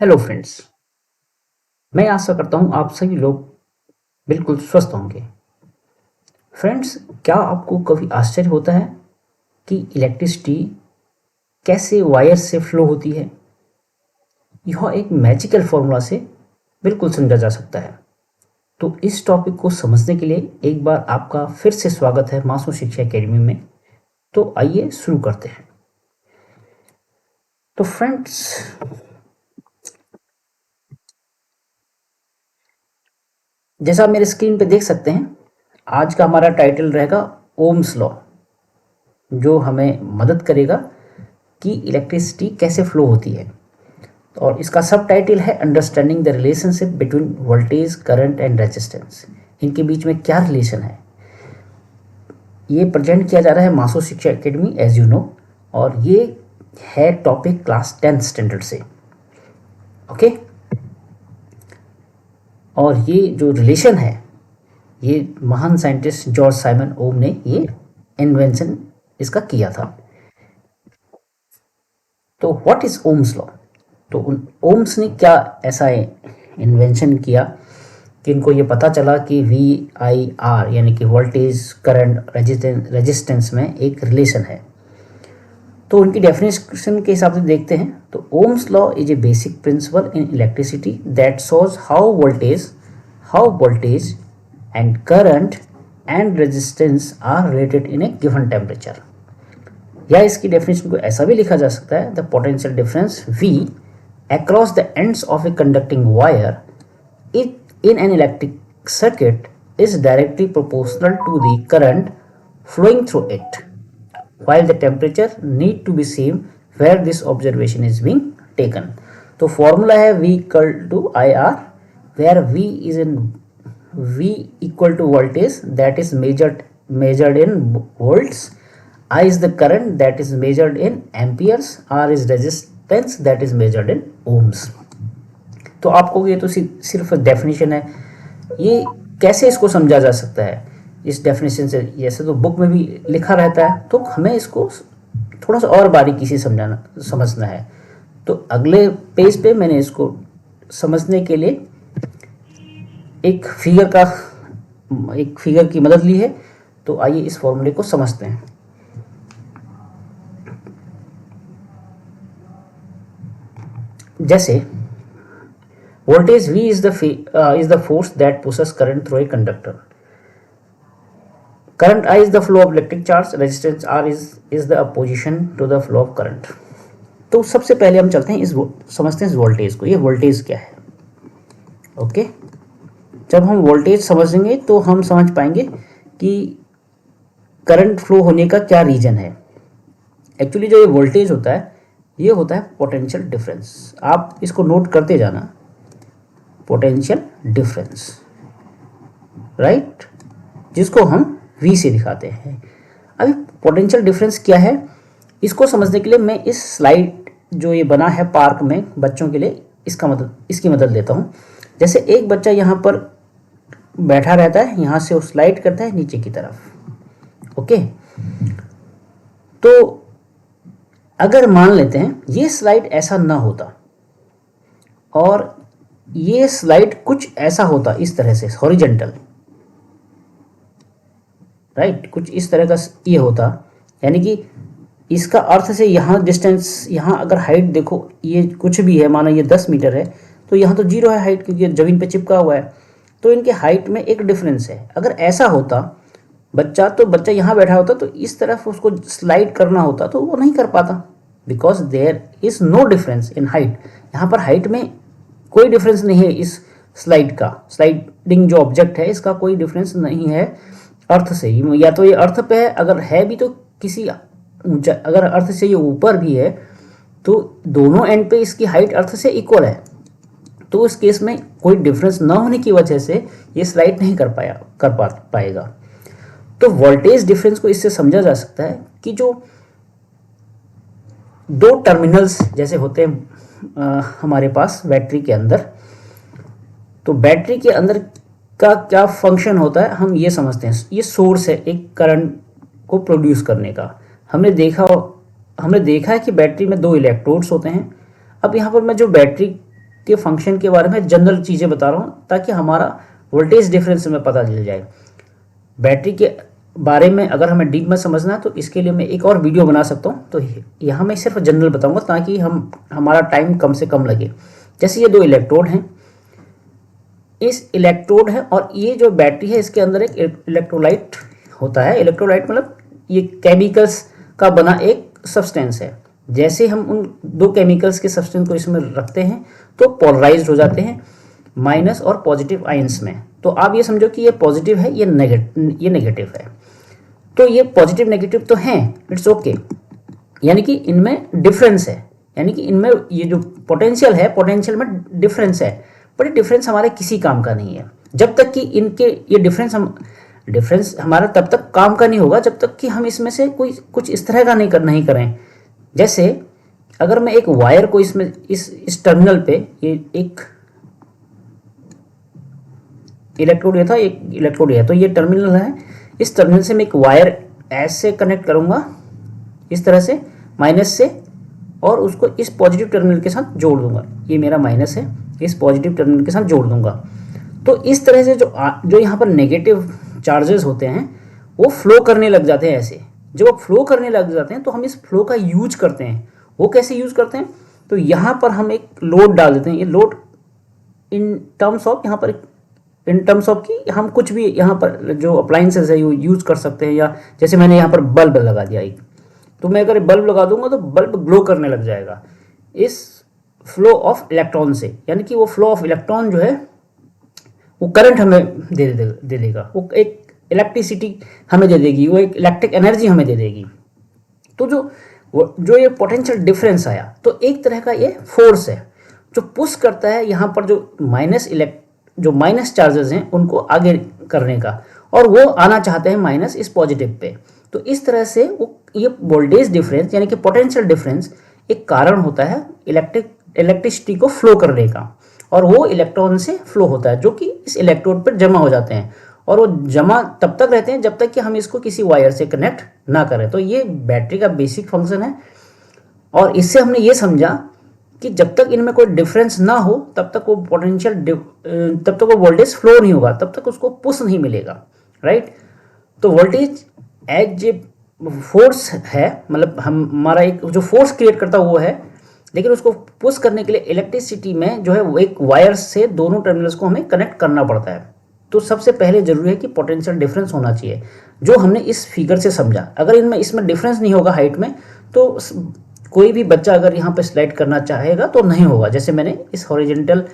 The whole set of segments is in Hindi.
Hello friends. मैं आशा करता हूँ आप सभी लोग बिल्कुल स्वस्थ होंगे। फ्रेंड्स, क्या आपको कभी आश्चर्य होता है कि इलेक्ट्रिसिटी कैसे वायर से फ्लो होती है? यह एक मैजिकल फॉर्मूला से बिल्कुल समझा जा सकता है। तो इस टॉपिक को समझने के लिए एक बार आपका फिर से स्वागत है मासो शिक्षा एकेडमी में। तो आइए शुरू करते हैं। तो फ्रेंड्स, जैसा आप मेरे स्क्रीन पे देख सकते हैं, आज का हमारा टाइटल रहेगा ओम्स लॉ, जो हमें मदद करेगा कि इलेक्ट्रिसिटी कैसे फ्लो होती है। और इसका सब टाइटल है understanding the relationship between voltage, current and resistance. इनके बीच में क्या रिलेशन है, ये प्रेजेंट किया जा रहा है मासो शिक्षा एकेडमी एज यू नो। और ये है टॉपिक क्लास 10th स्टैंडर्ड से। ओके। और ये जो रिलेशन है, ये महान साइंटिस्ट जॉर्ज साइमन ओम ने ये इन्वेंशन इसका किया था। तो व्हाट इज ओम्स लॉ? तो उन ओम्स ने क्या ऐसा इन्वेंशन किया कि इनको ये पता चला कि वी आई आर यानी कि वोल्टेज, करंट, रेजिस्टेंस में एक रिलेशन है। तो उनकी डेफिनेशन के हिसाब से देखते हैं। तो Ohm's law is a basic principle in electricity that shows how voltage and current and resistance R related in A given temperature. या इसकी डेफिनेशन को ऐसा भी लिखा जा सकता है, the potential difference V across the ends of a conducting wire in an electric circuit is directly proportional to the current flowing through it, while the temperature need to be same where this observation is being taken. तो फॉर्मूला है V equal to IR, where V equal to voltage that is measured in volts, I is the current that is measured in amperes, R is resistance that is measured in ohms. तो आपको ये तो सिर्फ डेफिनेशन है, ये कैसे इसको समझा जा सकता है इस डेफिनेशन से? जैसे तो बुक में भी लिखा रहता है, तो हमें इसको थोड़ा सा और बारीकी से समझना है। तो अगले पेज पे मैंने इसको समझने के लिए एक फिगर की मदद ली है। तो आइए इस फॉर्मूले को समझते हैं। जैसे voltage V is the force that pushes current through a conductor. Current I is the flow of electric charge. Resistance R is the opposition to the flow of current. तो सबसे पहले हम चलते हैं समझते हैं इस वोल्टेज को। ये वोल्टेज क्या है? ओके। जब हम वोल्टेज समझेंगे तो हम समझ पाएंगे कि करंट फ्लो होने का क्या रीजन है। एक्चुअली जो ये वोल्टेज होता है, ये होता है पोटेंशियल डिफरेंस। आप इसको नोट करते जाना, पोटेंशियल डिफरेंस, राइट, जिसको हम V से दिखाते हैं। अभी पोटेंशियल डिफरेंस क्या है, इसको समझने के लिए मैं इस स्लाइड जो ये बना है पार्क में बच्चों के लिए, इसकी मदद लेता हूँ। जैसे एक बच्चा यहाँ पर बैठा रहता है, यहाँ से वो स्लाइड करता है नीचे की तरफ। ओके। तो अगर मान लेते हैं ये स्लाइड ऐसा ना होता और ये स्लाइड कुछ ऐसा होता, इस तरह से हॉरिजेंटल, राइट, कुछ इस तरह का ये होता, यानी कि इसका अर्थ से यहाँ डिस्टेंस, यहाँ अगर हाइट देखो, ये कुछ भी है, मानो ये 10 मीटर है, तो यहाँ तो 0 है हाइट, क्योंकि जमीन पे चिपका हुआ है। तो इनके हाइट में एक डिफरेंस है। अगर ऐसा होता बच्चा यहाँ बैठा होता, तो इस तरफ उसको स्लाइड करना होता तो वो नहीं कर पाता, because there is no difference in height. यहाँ पर हाइट में कोई डिफरेंस नहीं है। इस स्लाइड का, स्लाइडिंग जो ऑब्जेक्ट है, इसका कोई डिफरेंस नहीं है अर्थ से। या तो ये अर्थ पे है, अगर है भी तो किसी अगर अर्थ से ये ऊपर भी है तो दोनों एंड पे इसकी हाइट अर्थ से इक्वल है। तो इस केस में कोई डिफरेंस ना होने की वजह से ये स्लाइड नहीं कर पाएगा। तो वोल्टेज डिफरेंस को इससे समझा जा सकता है कि जो दो टर्मिनल्स जैसे होते हैं हमारे पास बैटरी के अंदर, तो बैटरी के अंदर का क्या फंक्शन होता है हम ये समझते हैं। ये सोर्स है एक करंट को प्रोड्यूस करने का। हमने देखा है कि बैटरी में 2 इलेक्ट्रोड्स होते हैं। अब यहाँ पर मैं जो बैटरी के फंक्शन के बारे में जनरल चीज़ें बता रहा हूँ ताकि हमारा वोल्टेज डिफरेंस हमें पता चल जाए। बैटरी के बारे में अगर हमें डीप में समझना है तो इसके लिए मैं एक और वीडियो बना सकता हूँ, तो यहाँ मैं सिर्फ जनरल बताऊँगा ताकि हमारा टाइम कम से कम लगे। जैसे ये दो इलेक्ट्रोड हैं, इस इलेक्ट्रोड है और ये जो बैटरी है इसके अंदर एक इलेक्ट्रोलाइट होता है। इलेक्ट्रोलाइट मतलब ये केमिकल्स का बना एक सब्सटेंस है। जैसे हम उन दो केमिकल्स के सब्सटेंस को इसमें रखते हैं तो पोलराइज्ड हो जाते हैं माइनस और पॉजिटिव आयंस में। तो आप ये समझो कि ये पॉजिटिव है, ये नेगेटिव है। तो ये पॉजिटिव नेगेटिव तो हैं, इट्स ओके, यानी कि इनमें डिफरेंस है, यानी कि इनमें ये जो पोटेंशियल है, पोटेंशियल में डिफरेंस है, बट ये डिफरेंस हमारे किसी काम का नहीं है जब तक कि इनके ये डिफरेंस हमारा तब तक काम का नहीं होगा जब तक कि हम इसमें से कोई कुछ इस तरह का नहीं करें। जैसे अगर मैं एक वायर को इसमें इस टर्मिनल पे, ये एक इलेक्ट्रोड है था, एक इलेक्ट्रोड है, तो ये टर्मिनल है, इस टर्मिनल से मैं एक वायर ऐसे कनेक्ट करूंगा इस तरह से माइनस से, और उसको इस पॉजिटिव टर्मिनल के साथ जोड़ दूंगा। ये मेरा माइनस है, इस पॉजिटिव टर्मिनल के साथ जोड़ दूंगा। तो इस तरह से जो यहाँ पर नेगेटिव चार्जेस होते हैं वो फ्लो करने लग जाते हैं। ऐसे जब वो फ्लो करने लग जाते हैं तो हम इस फ्लो का यूज करते हैं। वो कैसे यूज करते हैं, तो यहाँ पर हम एक लोड डाल देते हैं। ये लोड इन टर्म्स ऑफ यहाँ पर इन टर्म्स ऑफ कि हम कुछ भी यहाँ पर जो अप्लाइंसेस है यूज कर सकते हैं, या जैसे मैंने यहाँ पर बल्ब लगा दिया एक, तो मैं अगर बल्ब लगा दूंगा तो बल्ब ग्लो करने लग जाएगा इस फ्लो ऑफ इलेक्ट्रॉन से, यानी कि वो फ्लो ऑफ इलेक्ट्रॉन जो है वो करंट हमें दे देगा, वो एक इलेक्ट्रिसिटी हमें दे देगी, वो एक इलेक्ट्रिक एनर्जी हमें दे देगी। तो जो ये पोटेंशियल डिफरेंस आया, तो एक तरह का ये फोर्स है जो पुश करता है यहाँ पर जो माइनस चार्जेस हैं उनको आगे करने का, और वो आना चाहते हैं माइनस इस पॉजिटिव पे। तो इस तरह से ये वोल्टेज डिफरेंस यानी कि पोटेंशियल डिफरेंस एक कारण होता है इलेक्ट्रिसिटी को फ्लो करने का, और वो इलेक्ट्रॉन से फ्लो होता है जो कि इस इलेक्ट्रोड पर जमा हो जाते हैं, और वो जमा तब तक रहते हैं जब तक कि हम इसको किसी वायर से कनेक्ट ना करें। तो ये बैटरी का बेसिक फंक्शन है, और इससे हमने ये समझा कि जब तक इनमें कोई डिफरेंस ना हो तब तक वो वोल्टेज फ्लो नहीं होगा, तब तक उसको पुश नहीं मिलेगा, राइट। तो वोल्टेज एज ए फोर्स है, मतलब हमारा एक जो फोर्स क्रिएट करता वो है, लेकिन उसको पुश करने के लिए इलेक्ट्रिसिटी में जो है वो एक वायर से दोनों टर्मिनल्स को हमें कनेक्ट करना पड़ता है। तो सबसे पहले जरूरी है कि पोटेंशियल डिफरेंस होना चाहिए, जो हमने इस फिगर से समझा। अगर इसमें डिफरेंस नहीं होगा हाइट में, तो कोई भी बच्चा अगर यहाँ पे स्लाइड करना चाहेगा तो नहीं होगा। जैसे मैंने इस हॉरिजॉन्टल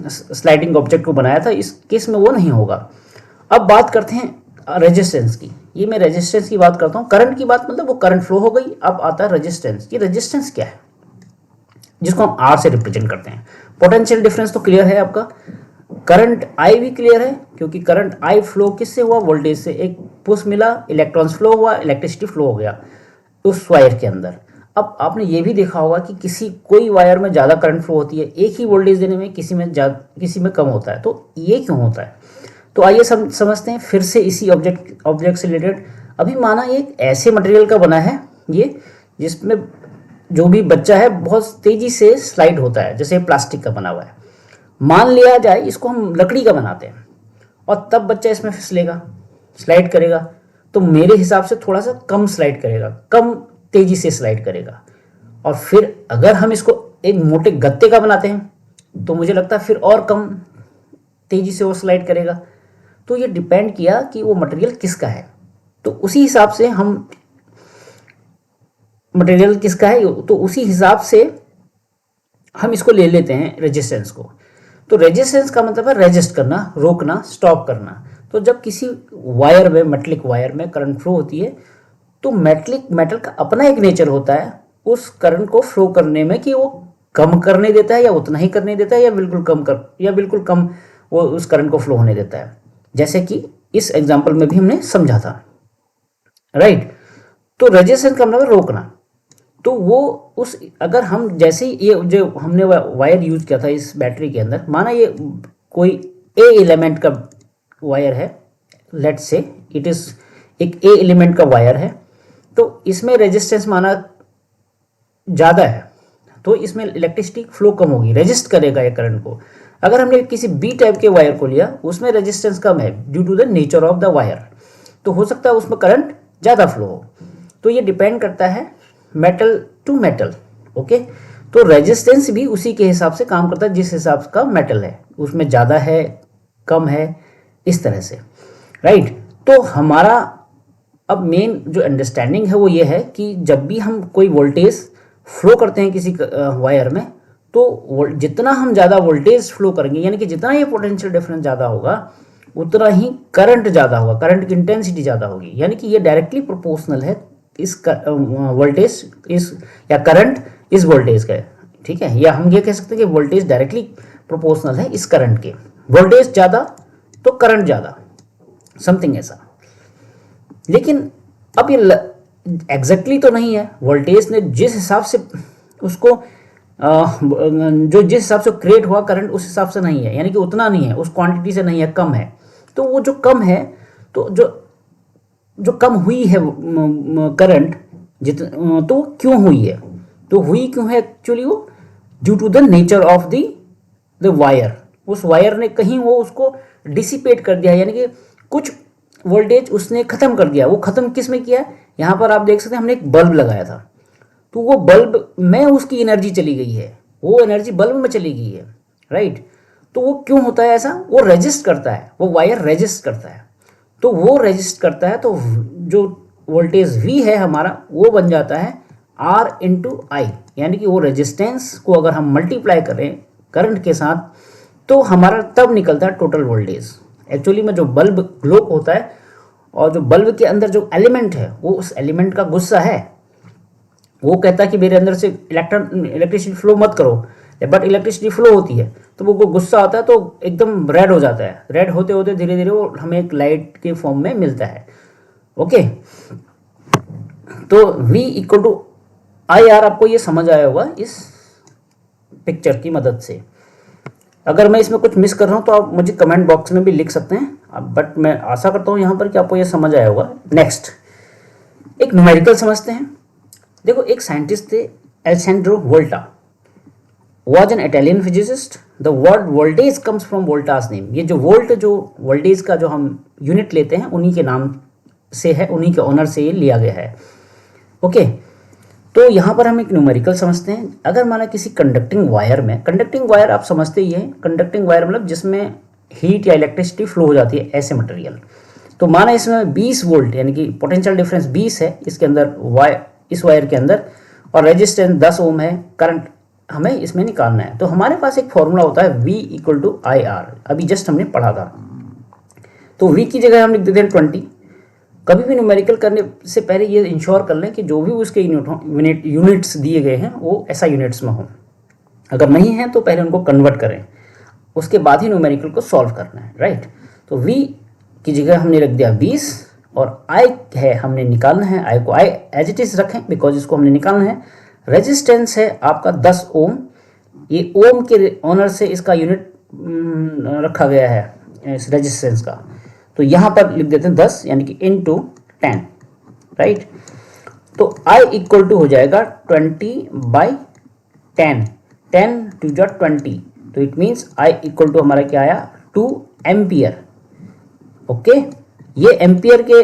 स्लाइडिंग ऑब्जेक्ट को बनाया था, इस केस में वो नहीं होगा। अब बात करते हैं रेजिस्टेंस की। ये मैं रेजिस्टेंस की बात करता हूँ, करंट की बात मतलब वो करंट फ्लो हो गई। अब आता है रेजिस्टेंस। ये रेजिस्टेंस क्या है, जिसको हम आर से रिप्रेजेंट करते हैं। पोटेंशियल डिफरेंस तो क्लियर है आपका, करंट आई भी क्लियर है, क्योंकि करंट आई फ्लो किससे हुआ, वोल्टेज से। एक पुश मिला, इलेक्ट्रॉन्स फ्लो हुआ, इलेक्ट्रिसिटी फ्लो हो गया उस वायर के अंदर। अब आपने ये भी देखा होगा कि कोई वायर में ज़्यादा करंट फ्लो होती है एक ही वोल्टेज देने में, किसी में कम होता है। तो ये क्यों होता है, तो आइए समझते हैं फिर से इसी ऑब्जेक्ट से रिलेटेड। अभी माना ये एक ऐसे मटेरियल का बना है, ये जिसमें जो भी बच्चा है बहुत तेजी से स्लाइड होता है, जैसे प्लास्टिक का बना हुआ है। मान लिया जाए इसको हम लकड़ी का बनाते हैं, और तब बच्चा इसमें फिसलेगा, स्लाइड करेगा, तो मेरे हिसाब से थोड़ा सा कम स्लाइड करेगा, कम तेजी से स्लाइड करेगा। और फिर अगर हम इसको एक मोटे गत्ते का बनाते हैं तो मुझे लगता है फिर और कम तेजी से वो स्लाइड करेगा। तो ये डिपेंड किया कि वो मटेरियल किसका है, तो उसी हिसाब से हम मटेरियल किसका है तो उसी हिसाब से हम इसको ले लेते हैं रेजिस्टेंस को। तो रेजिस्टेंस का मतलब है रेजिस्ट करना, रोकना, स्टॉप करना। तो जब किसी वायर में, मेटलिक वायर में करंट फ्लो होती है, तो मेटल का अपना एक नेचर होता है उस करंट को फ्लो करने में, कि वो कम करने देता है या उतना ही करने देता है, या बिल्कुल कम वो उस करंट को फ्लो होने देता है, जैसे कि इस एग्जांपल में भी हमने समझा था, राइट। तो रेजिस्टेंस का मतलब रोकना। तो वो अगर हम जैसे ये जो हमने वायर यूज किया था इस बैटरी के अंदर, माना ये कोई ए एलिमेंट का वायर है, लेट्स से इट इज एक ए एलिमेंट का वायर है, तो इसमें रेजिस्टेंस माना ज़्यादा है, तो इसमें इलेक्ट्रिसिटी फ्लो कम होगी, रेजिस्ट करेगा ये करंट को। अगर हमने किसी बी टाइप के वायर को लिया, उसमें रेजिस्टेंस कम है due to the nature of the wire, तो हो सकता है उसमें करंट ज़्यादा फ्लो हो। तो ये डिपेंड करता है मेटल टू मेटल। ओके, तो रेजिस्टेंस भी उसी के हिसाब से काम करता है जिस हिसाब का मेटल है, उसमें ज़्यादा है कम है, इस तरह से, राइट। तो हमारा अब मेन जो अंडरस्टैंडिंग है वो ये है कि जब भी हम कोई वोल्टेज फ्लो करते हैं किसी वायर में, तो जितना हम ज़्यादा वोल्टेज फ्लो करेंगे, यानी कि जितना ये पोटेंशियल डिफरेंस ज़्यादा होगा, उतना ही करंट ज़्यादा होगा, करंट की इंटेंसिटी ज़्यादा होगी। यानी कि ये डायरेक्टली प्रोपोर्शनल है इस वोल्टेज इस या करंट इस वोल्टेज का, ठीक है। या हम ये कह सकते हैं कि वोल्टेज डायरेक्टली प्रोपोर्शनल है इस करंट के, वोल्टेज ज़्यादा तो करंट ज़्यादा, समथिंग ऐसा। लेकिन अब ये एग्जैक्टली तो नहीं है, वोल्टेज ने जिस हिसाब से उसको जो जिस हिसाब से क्रिएट हुआ करंट उस हिसाब से नहीं है, यानी कि उतना नहीं है, उस क्वांटिटी से नहीं है, कम है। तो वो जो कम है, तो जो कम हुई है करंट तो क्यों हुई है, तो हुई क्यों है एक्चुअली, वो due to the nature of the wire. उस वायर ने कहीं वो उसको डिसिपेट कर दिया, यानी कि कुछ वोल्टेज उसने ख़त्म कर दिया। वो ख़त्म किस में किया, यहाँ पर आप देख सकते हैं हमने एक बल्ब लगाया था, तो वो बल्ब में उसकी एनर्जी चली गई है, वो एनर्जी बल्ब में चली गई है, राइट। तो वो क्यों होता है ऐसा, वो रेजिस्ट करता है, वो वायर रेजिस्ट करता है। तो वो रेजिस्ट करता है, तो जो वोल्टेज V है हमारा, वो बन जाता है R इंटू आई, यानी कि वो रेजिस्टेंस को अगर हम मल्टीप्लाई करें करंट के साथ, तो हमारा तब निकलता है टोटल वोल्टेज। एक्चुअली में जो बल्ब ग्लो होता है और जो बल्ब के अंदर जो एलिमेंट है, वो उस एलिमेंट का गुस्सा है, वो कहता है कि मेरे अंदर से इलेक्ट्रिसिटी फ्लो मत करो, बट इलेक्ट्रिसिटी फ्लो होती है, तो वो गुस्सा आता है, तो एकदम रेड हो जाता है। रेड होते होते धीरे धीरे वो हमें एक लाइट के फॉर्म में मिलता है। ओके, तो V equal to I R, आपको ये समझ आया होगा इस पिक्चर की मदद से। अगर मैं इसमें कुछ मिस कर रहा हूँ तो आप मुझे कमेंट बॉक्स में भी लिख सकते हैं, बट मैं आशा करता हूँ यहाँ पर कि आपको ये समझ आया होगा। नेक्स्ट एक न्यूमेरिकल समझते हैं। देखो, एक साइंटिस्ट थे Alessandro वोल्टा, was an Italian physicist. The word voltage comes from Volta's name. ये जो वोल्ट, जो वोल्टेज का जो हम यूनिट लेते हैं, उन्हीं के नाम से है, उन्हीं के ऑनर से ये लिया गया है। ओके, तो यहाँ पर हम एक न्यूमेरिकल समझते हैं। अगर माना किसी कंडक्टिंग वायर में, कंडक्टिंग वायर आप समझते ही हैं, कंडक्टिंग वायर मतलब जिसमें हीट या इलेक्ट्रिसिटी फ्लो हो जाती है, ऐसे मटेरियल। तो माना इसमें 20 वोल्ट यानी कि पोटेंशियल डिफरेंस 20 है इसके अंदर, इस वायर के अंदर, और रेजिस्टेंस 10 ओम है, करंट हमें इसमें निकालना है। तो हमारे पास एक फॉर्मूला होता है V equal to I R, अभी जस्ट हमने पढ़ा था। तो V की जगह हम लिख देते हैं 20। कभी भी न्यूमेरिकल करने से पहले ये इंश्योर कर लें कि जो भी उसके यूनिट्स दिए गए हैं वो ऐसा यूनिट्स में हो। अगर नहीं है तो पहले उनको कन्वर्ट करें, उसके बाद ही न्यूमेरिकल को सॉल्व करना है, राइट। तो V की जगह हमने रख दिया 20, और I है हमने निकालना है, I को I एज इट इज रखें बिकॉज इसको हमने निकालना है। रेजिस्टेंस है आपका 10 ओम, ये ओम के ऑनर से इसका यूनिट रखा गया है इस रेजिस्टेंस का, तो यहाँ पर लिख देते हैं 10 यानी कि इनटू 10, राइट। तो I इक्वल टू हो जाएगा 20/10, 10 टू जो 20, तो it means I equal to हमारा क्या आया 2 एम्पियर। ओके, ये एम्पियर भी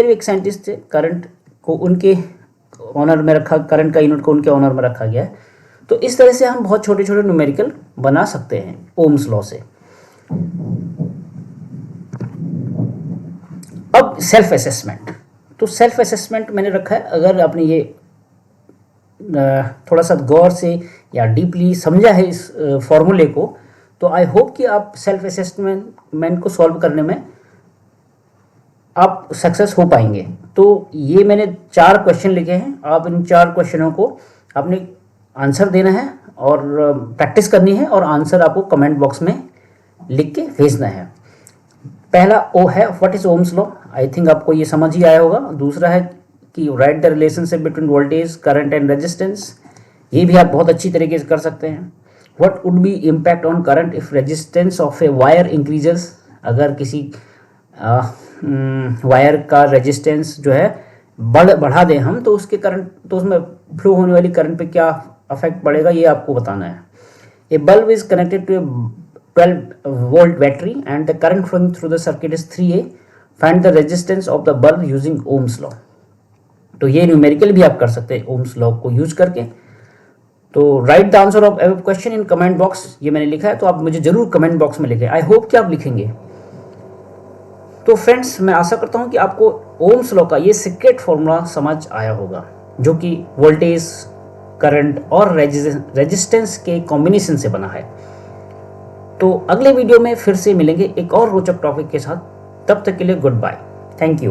एक साइंटिस्ट थे, करंट को उनके ऑनर में रखा, करंट का यूनिट को उनके ऑनर में रखा गया है। तो इस तरह से हम बहुत छोटे छोटे न्यूमेरिकल बना सकते हैं ओम्स लॉ से। अब सेल्फ असेसमेंट, तो सेल्फ असेसमेंट मैंने रखा है, अगर आपने ये थोड़ा सा गौर से या डीपली समझा है इस फॉर्मूले को, तो आई होप कि आप सेल्फ असेसमेंट को सॉल्व करने में आप सक्सेस हो पाएंगे। तो ये मैंने 4 क्वेश्चन लिखे हैं, आप इन 4 क्वेश्चनों को आपने आंसर देना है और प्रैक्टिस करनी है, और आंसर आपको कमेंट बॉक्स में लिख के भेजना है। पहला ओ है what is Ohm's law, I think आपको ये समझ ही आया होगा। दूसरा है कि right the relationship between voltage, current and resistance, ये भी आप बहुत अच्छी तरीके से कर सकते हैं। What would be impact on current if resistance of a wire increases, अगर किसी वायर का रेजिस्टेंस जो है बढ़ा दें हम, तो उसके करंट, तो उसमें फ्लो होने वाली करंट पे क्या अफेक्ट पड़ेगा ये आपको बताना है। A bulb is connected to a 12 volt battery and the current flowing through the circuit is 3A, find the resistance of the bulb using Ohm's law. तो ये न्यूमेरिकल भी आप कर सकते हैं ओम्स लॉ को यूज करके। तो right the answer of every question in comment box, ये मैंने लिखा है तो आप मुझे जरूर कमेंट बॉक्स में लिखें। आई होप कि आप लिखेंगे। तो फ्रेंड्स, मैं आशा करता हूं कि आपको ओम्स लॉ का ये सीक्रेट फॉर्मूला समझ आया होगा, जो कि वोल्टेज, करंट और रेजिस्टेंस के कॉम्बिनेशन से बना है। तो अगले वीडियो में फिर से मिलेंगे एक और रोचक टॉपिक के साथ। तब तक के लिए गुड बाय, थैंक यू।